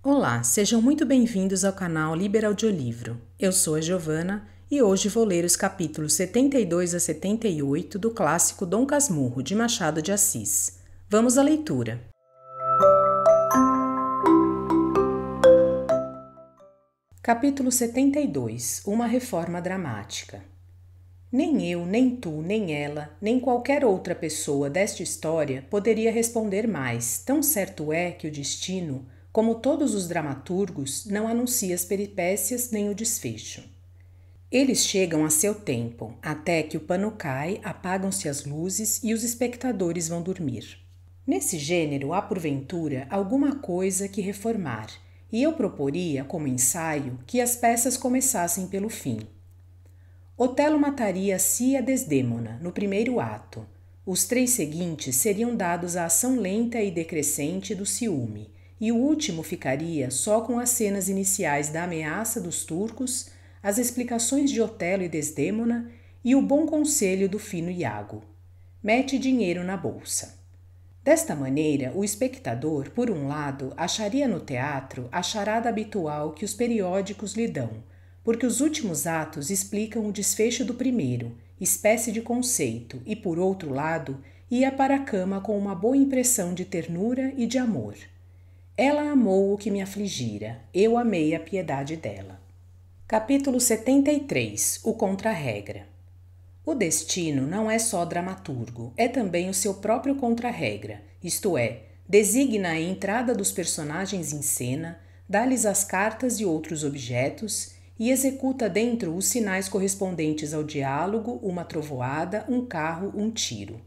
Olá, sejam muito bem-vindos ao canal Liberaudiolivro. Eu sou a Giovana e hoje vou ler os capítulos 72 a 78 do clássico Dom Casmurro, de Machado de Assis. Vamos à leitura. Capítulo 72 – Uma reforma dramática. Nem eu, nem tu, nem ela, nem qualquer outra pessoa desta história poderia responder mais, tão certo é que o destino, como todos os dramaturgos, não anuncia as peripécias nem o desfecho. Eles chegam a seu tempo, até que o pano cai, apagam-se as luzes e os espectadores vão dormir. Nesse gênero há, porventura, alguma coisa que reformar, e eu proporia, como ensaio, que as peças começassem pelo fim. Otelo mataria a si e a Desdémona, no primeiro ato. Os 3 seguintes seriam dados à ação lenta e decrescente do ciúme, e o último ficaria só com as cenas iniciais da ameaça dos turcos, as explicações de Otelo e Desdémona e o bom conselho do fino Iago. Mete dinheiro na bolsa. Desta maneira, o espectador, por um lado, acharia no teatro a charada habitual que os periódicos lhe dão, porque os últimos atos explicam o desfecho do primeiro, espécie de conceito, e, por outro lado, ia para a cama com uma boa impressão de ternura e de amor. Ela amou o que me afligira, eu amei a piedade dela. Capítulo 73 – O contra-regra. O destino não é só dramaturgo, é também o seu próprio contra-regra, isto é, designa a entrada dos personagens em cena, dá-lhes as cartas e outros objetos e executa dentro os sinais correspondentes ao diálogo, uma trovoada, um carro, um tiro.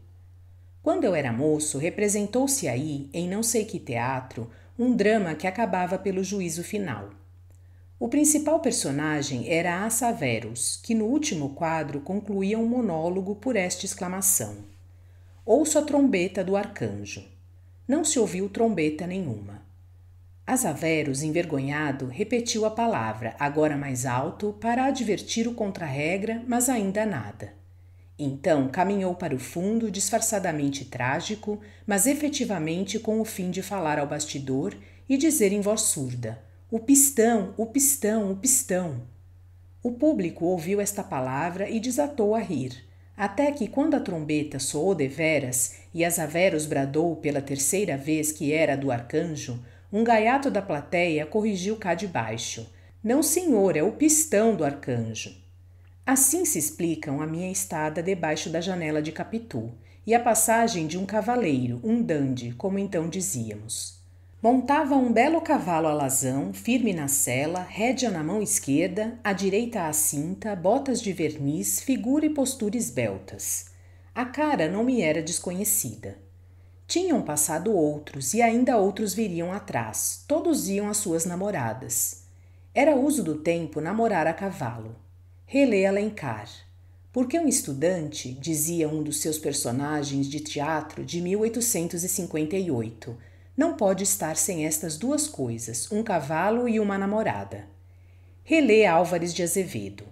Quando eu era moço, representou-se aí, em não sei que teatro, um drama que acabava pelo juízo final. O principal personagem era Assaveros, que no último quadro concluía um monólogo por esta exclamação: "Ouço a trombeta do arcanjo." Não se ouviu trombeta nenhuma. Assaveros, envergonhado, repetiu a palavra, agora mais alto, para advertir o contra-regra, mas ainda nada. Então caminhou para o fundo, disfarçadamente trágico, mas efetivamente com o fim de falar ao bastidor e dizer em voz surda: "O pistão, o pistão, o pistão." O público ouviu esta palavra e desatou a rir, até que, quando a trombeta soou deveras e Assaveros bradou pela 3ª vez que era a do arcanjo, um gaiato da plateia corrigiu cá de baixo: "Não, senhor, é o pistão do arcanjo." Assim se explicam a minha estada debaixo da janela de Capitu e a passagem de um cavaleiro, um dandy, como então dizíamos. Montava um belo cavalo alazão, firme na sela, rédea na mão esquerda, à direita à cinta, botas de verniz, figura e postura esbeltas. A cara não me era desconhecida. Tinham passado outros e ainda outros viriam atrás, todos iam às suas namoradas. Era uso do tempo namorar a cavalo. Relê Alencar. Porque um estudante, dizia um dos seus personagens de teatro de 1858, não pode estar sem estas 2 coisas, um cavalo e uma namorada. Relê Álvares de Azevedo.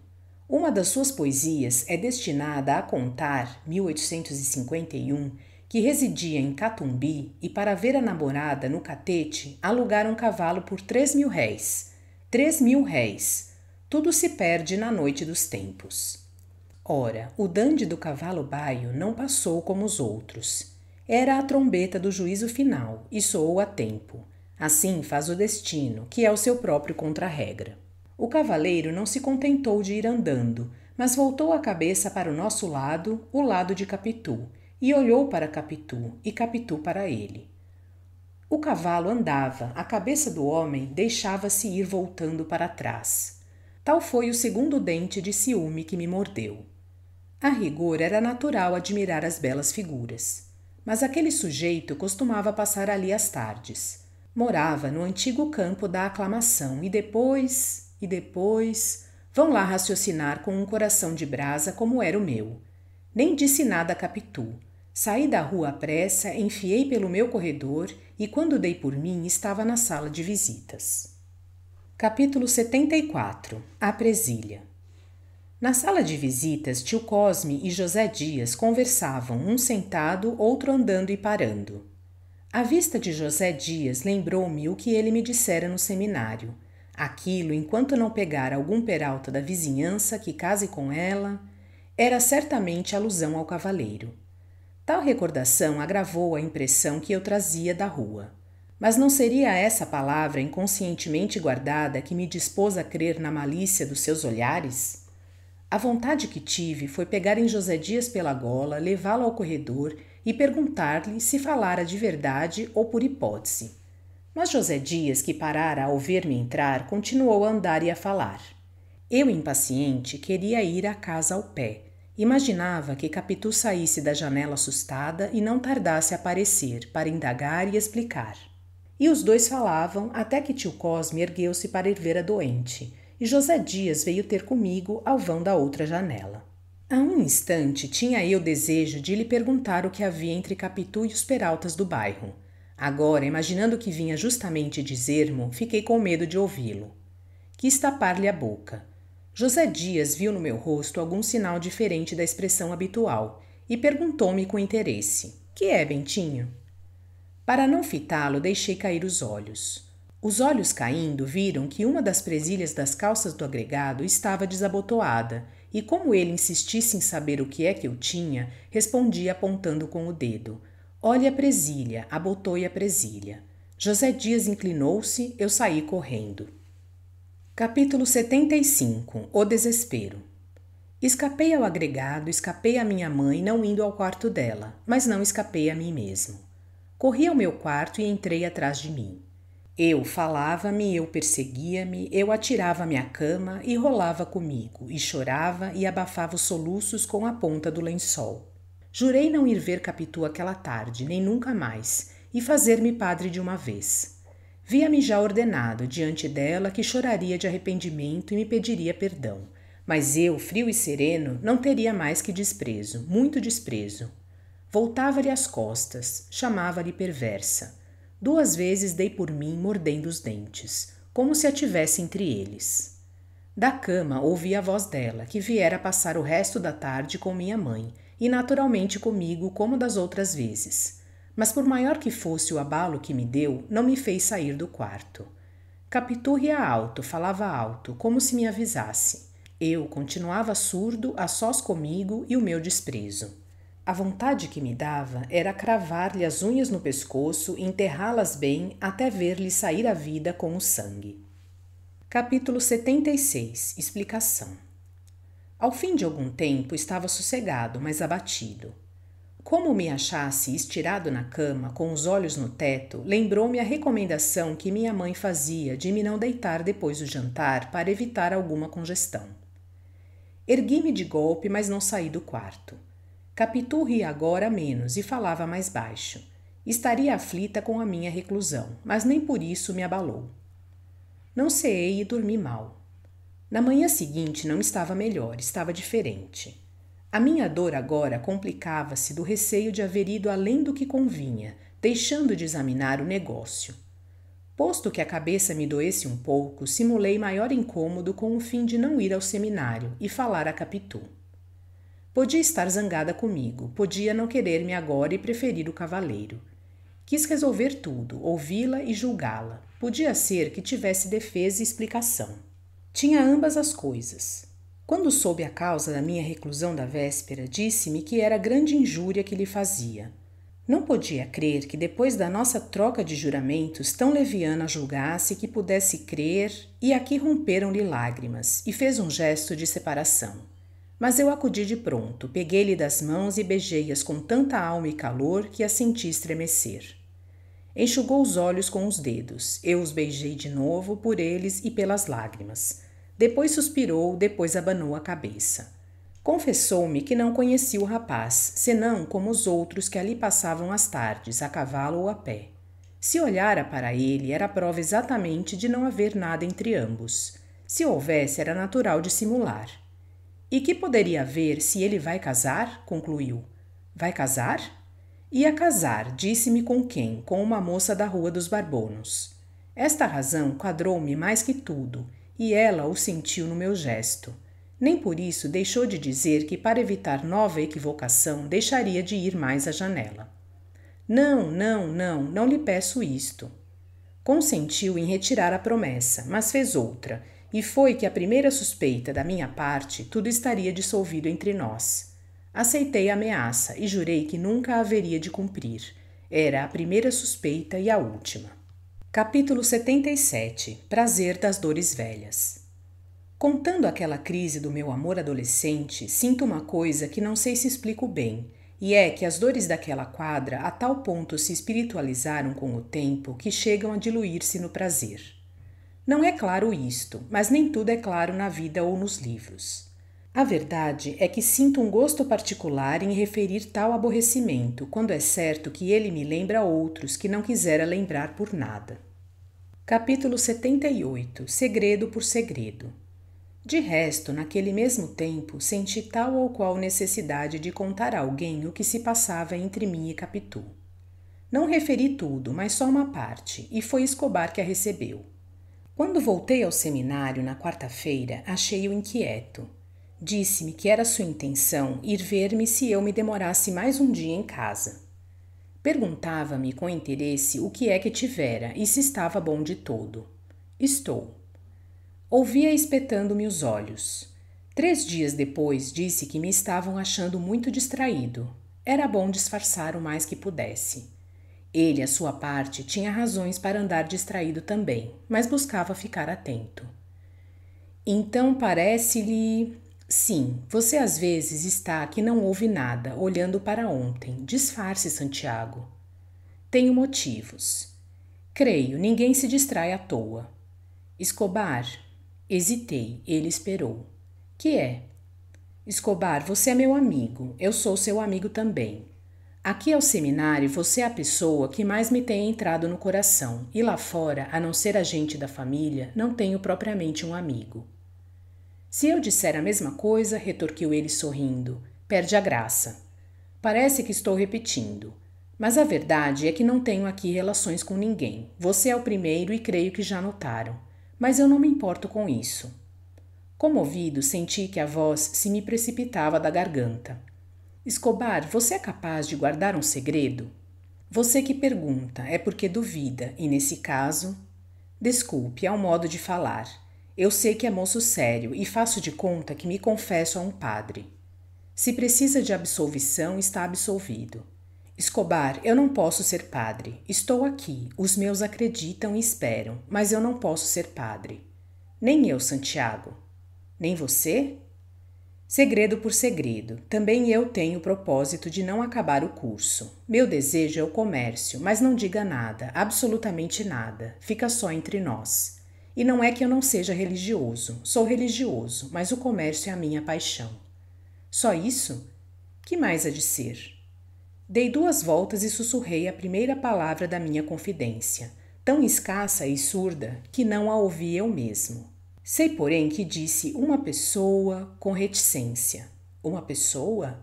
Uma das suas poesias é destinada a contar, 1851, que residia em Catumbi e, para ver a namorada no catete, alugara um cavalo por 3.000 réis. 3.000 réis. Tudo se perde na noite dos tempos. Ora, o dandy do cavalo baio não passou como os outros. Era a trombeta do juízo final e soou a tempo. Assim faz o destino, que é o seu próprio contra-regra. O cavaleiro não se contentou de ir andando, mas voltou a cabeça para o nosso lado, o lado de Capitu, e olhou para Capitu e Capitu para ele. O cavalo andava, a cabeça do homem deixava-se ir voltando para trás. Tal foi o segundo dente de ciúme que me mordeu. A rigor era natural admirar as belas figuras. Mas aquele sujeito costumava passar ali as tardes. Morava no antigo campo da aclamação e depois... Vão lá raciocinar com um coração de brasa como era o meu. Nem disse nada a Capitu. Saí da rua à pressa, enfiei pelo meu corredor e, quando dei por mim, estava na sala de visitas. Capítulo 74 – A Presilha. Na sala de visitas, tio Cosme e José Dias conversavam, um sentado, outro andando e parando. A vista de José Dias lembrou-me o que ele me dissera no seminário. Aquilo, enquanto não pegar algum peralta da vizinhança que case com ela, era certamente alusão ao cavaleiro. Tal recordação agravou a impressão que eu trazia da rua. Mas não seria essa palavra inconscientemente guardada que me dispôs a crer na malícia dos seus olhares? A vontade que tive foi pegar em José Dias pela gola, levá-lo ao corredor e perguntar-lhe se falara de verdade ou por hipótese. Mas José Dias, que parara ao ver-me entrar, continuou a andar e a falar. Eu, impaciente, queria ir à casa ao pé. Imaginava que Capitu saísse da janela assustada e não tardasse a aparecer para indagar e explicar. E os dois falavam até que tio Cosme ergueu-se para ir ver a doente, e José Dias veio ter comigo ao vão da outra janela. A um instante tinha eu desejo de lhe perguntar o que havia entre Capitu e os peraltas do bairro. Agora, imaginando que vinha justamente dizer-mo, fiquei com medo de ouvi-lo. Quis tapar-lhe a boca. José Dias viu no meu rosto algum sinal diferente da expressão habitual e perguntou-me com interesse: "Que é, Bentinho?" Para não fitá-lo, deixei cair os olhos. Os olhos caindo, viram que uma das presilhas das calças do agregado estava desabotoada, e como ele insistisse em saber o que é que eu tinha, respondi apontando com o dedo: "Olhe a presilha, abotoe a presilha." José Dias inclinou-se, eu saí correndo. Capítulo 75. O desespero. Escapei ao agregado, escapei à minha mãe não indo ao quarto dela, mas não escapei a mim mesmo. Corri ao meu quarto e entrei atrás de mim. Eu falava-me, eu perseguia-me, eu atirava-me à cama e rolava comigo, e chorava e abafava os soluços com a ponta do lençol. Jurei não ir ver Capitu aquela tarde, nem nunca mais, e fazer-me padre de uma vez. Via-me já ordenado diante dela que choraria de arrependimento e me pediria perdão, mas eu, frio e sereno, não teria mais que desprezo, muito desprezo. Voltava-lhe as costas, chamava-lhe perversa. 2 vezes dei por mim mordendo os dentes, como se a tivesse entre eles. Da cama ouvi a voz dela, que viera passar o resto da tarde com minha mãe, e naturalmente comigo como das outras vezes. Mas por maior que fosse o abalo que me deu, não me fez sair do quarto. Capitu ria alto, falava alto, como se me avisasse. Eu continuava surdo, a sós comigo e o meu desprezo. A vontade que me dava era cravar-lhe as unhas no pescoço e enterrá-las bem até ver-lhe sair a vida com o sangue. Capítulo 76. Explicação. Ao fim de algum tempo estava sossegado, mas abatido. Como me achasse estirado na cama, com os olhos no teto, lembrou-me a recomendação que minha mãe fazia de me não deitar depois do jantar para evitar alguma congestão. Ergui-me de golpe, mas não saí do quarto. Capitu ria agora menos e falava mais baixo. Estaria aflita com a minha reclusão, mas nem por isso me abalou. Não ceei e dormi mal. Na manhã seguinte não estava melhor, estava diferente. A minha dor agora complicava-se do receio de haver ido além do que convinha, deixando de examinar o negócio. Posto que a cabeça me doesse um pouco, simulei maior incômodo com o fim de não ir ao seminário e falar a Capitu. Podia estar zangada comigo, podia não querer-me agora e preferir o cavaleiro. Quis resolver tudo, ouvi-la e julgá-la. Podia ser que tivesse defesa e explicação. Tinha ambas as coisas. Quando soube a causa da minha reclusão da véspera, disse-me que era grande injúria que lhe fazia. Não podia crer que depois da nossa troca de juramentos tão leviana julgasse que pudesse crer, e aqui romperam-lhe lágrimas, e fez um gesto de separação. Mas eu acudi de pronto, peguei-lhe das mãos e beijei-as com tanta alma e calor que a senti estremecer. Enxugou os olhos com os dedos, eu os beijei de novo por eles e pelas lágrimas. Depois suspirou, depois abanou a cabeça. Confessou-me que não conhecia o rapaz, senão como os outros que ali passavam as tardes, a cavalo ou a pé. Se olhara para ele, era prova exatamente de não haver nada entre ambos. Se houvesse, era natural dissimular. E que poderia haver se ele vai casar? Concluiu. Vai casar? Ia casar, disse-me com quem? Com uma moça da Rua dos Barbonos. Esta razão quadrou-me mais que tudo, e ela o sentiu no meu gesto. Nem por isso deixou de dizer que, para evitar nova equivocação, deixaria de ir mais à janela. Não, não, não, não lhe peço isto. Consentiu em retirar a promessa, mas fez outra, e foi que a primeira suspeita da minha parte tudo estaria dissolvido entre nós. Aceitei a ameaça e jurei que nunca a haveria de cumprir. Era a primeira suspeita e a última. Capítulo 77. Prazer das dores velhas. Contando aquela crise do meu amor adolescente, sinto uma coisa que não sei se explico bem, e é que as dores daquela quadra a tal ponto se espiritualizaram com o tempo que chegam a diluir-se no prazer. Não é claro isto, mas nem tudo é claro na vida ou nos livros. A verdade é que sinto um gosto particular em referir tal aborrecimento, quando é certo que ele me lembra outros que não quisera lembrar por nada. Capítulo 78. Segredo por segredo. De resto, naquele mesmo tempo, senti tal ou qual necessidade de contar a alguém o que se passava entre mim e Capitu. Não referi tudo, mas só uma parte, e foi Escobar que a recebeu. Quando voltei ao seminário na quarta-feira, achei-o inquieto. Disse-me que era sua intenção ir ver-me se eu me demorasse mais um dia em casa. Perguntava-me com interesse o que é que tivera e se estava bom de todo. Estou. Ouvia espetando-me os olhos. 3 dias depois disse que me estavam achando muito distraído. Era bom disfarçar o mais que pudesse. Ele, à sua parte, tinha razões para andar distraído também, mas buscava ficar atento. Então parece-lhe... Sim, você às vezes está que não ouve nada, olhando para ontem. Disfarce, Santiago. Tenho motivos. Creio, ninguém se distrai à toa. Escobar... Hesitei, ele esperou. Que é? Escobar, você é meu amigo, eu sou seu amigo também. Aqui ao seminário você é a pessoa que mais me tem entrado no coração, e lá fora, a não ser a gente da família, não tenho propriamente um amigo. Se eu disser a mesma coisa, retorquiu ele sorrindo, perde a graça. Parece que estou repetindo. Mas a verdade é que não tenho aqui relações com ninguém. Você é o primeiro e creio que já notaram. Mas eu não me importo com isso. Comovido, senti que a voz se me precipitava da garganta. Escobar, você é capaz de guardar um segredo? Você que pergunta, é porque duvida, e nesse caso... Desculpe, é um modo de falar. Eu sei que é moço sério e faço de conta que me confesso a um padre. Se precisa de absolvição, está absolvido. Escobar, eu não posso ser padre. Estou aqui, os meus acreditam e esperam, mas eu não posso ser padre. Nem eu, Santiago. Nem você? Segredo por segredo. Também eu tenho o propósito de não acabar o curso. Meu desejo é o comércio, mas não diga nada, absolutamente nada. Fica só entre nós. E não é que eu não seja religioso. Sou religioso, mas o comércio é a minha paixão. Só isso? Que mais há de ser? Dei 2 voltas e sussurrei a primeira palavra da minha confidência, tão escassa e surda que não a ouvi eu mesmo. Sei, porém, que disse uma pessoa com reticência. Uma pessoa?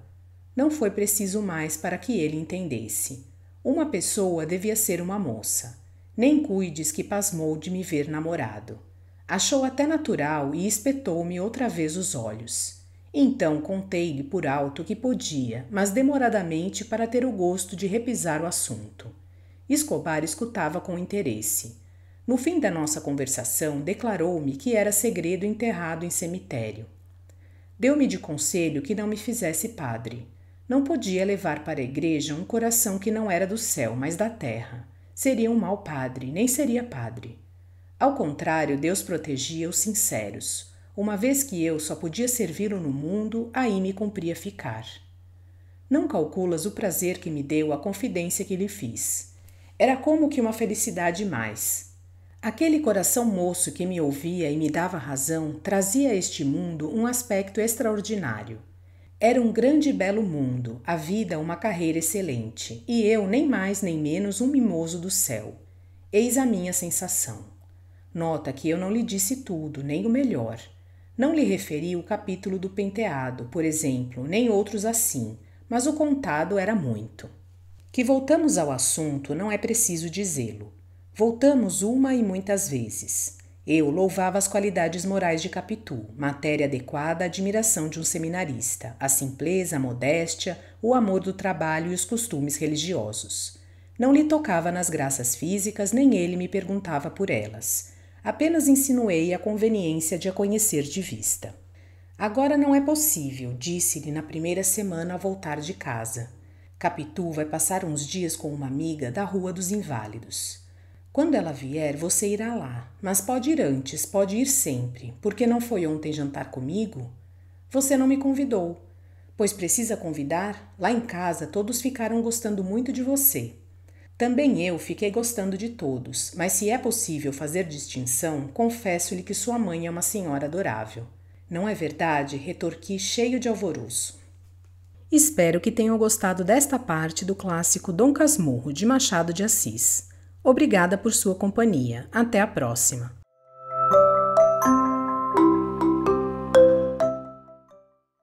Não foi preciso mais para que ele entendesse. Uma pessoa devia ser uma moça. Nem cuides que pasmou de me ver namorado. Achou até natural e espetou-me outra vez os olhos. Então contei-lhe por alto que podia, mas demoradamente para ter o gosto de repisar o assunto. Escobar escutava com interesse. No fim da nossa conversação, declarou-me que era segredo enterrado em cemitério. Deu-me de conselho que não me fizesse padre. Não podia levar para a igreja um coração que não era do céu, mas da terra. Seria um mau padre, nem seria padre. Ao contrário, Deus protegia os sinceros. Uma vez que eu só podia servi-lo no mundo, aí me cumpria ficar. Não calculas o prazer que me deu a confidência que lhe fiz. Era como que uma felicidade mais. Aquele coração moço que me ouvia e me dava razão trazia a este mundo um aspecto extraordinário. Era um grande e belo mundo, a vida uma carreira excelente, e eu nem mais nem menos um mimoso do céu. Eis a minha sensação. Nota que eu não lhe disse tudo, nem o melhor. Não lhe referi o capítulo do penteado, por exemplo, nem outros assim, mas o contado era muito. Que voltamos ao assunto não é preciso dizê-lo. Voltamos uma e muitas vezes. Eu louvava as qualidades morais de Capitu, matéria adequada à admiração de um seminarista, a simpleza, a modéstia, o amor do trabalho e os costumes religiosos. Não lhe tocava nas graças físicas, nem ele me perguntava por elas. Apenas insinuei a conveniência de a conhecer de vista. Agora não é possível, disse-lhe na primeira semana ao voltar de casa. Capitu vai passar uns dias com uma amiga da Rua dos Inválidos. Quando ela vier, você irá lá, mas pode ir antes, pode ir sempre, porque não foi ontem jantar comigo? Você não me convidou. Pois precisa convidar? Lá em casa todos ficaram gostando muito de você. Também eu fiquei gostando de todos, mas se é possível fazer distinção, confesso-lhe que sua mãe é uma senhora adorável. Não é verdade? Retorqui cheio de alvoroço. Espero que tenham gostado desta parte do clássico Dom Casmurro, de Machado de Assis. Obrigada por sua companhia. Até a próxima.